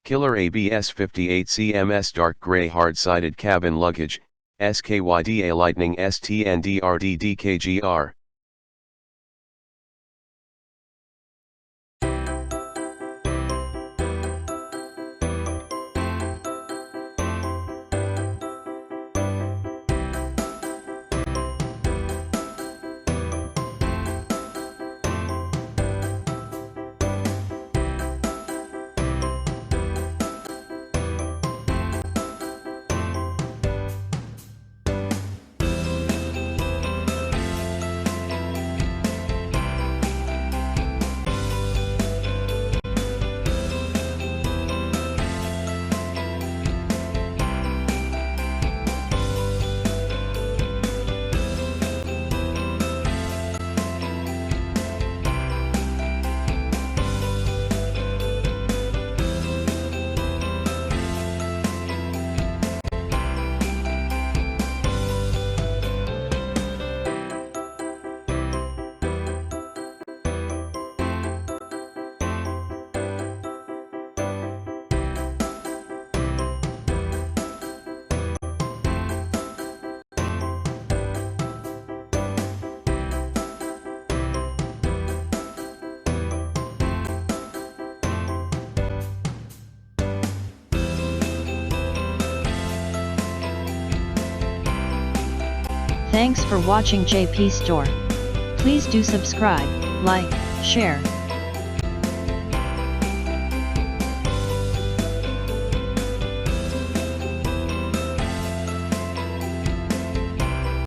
Killer ABS 58 CMS dark gray hard-sided cabin luggage, SKYDA-Lightning STNDRD DKGR. Thanks for watching JP Store. Please do subscribe, like, share,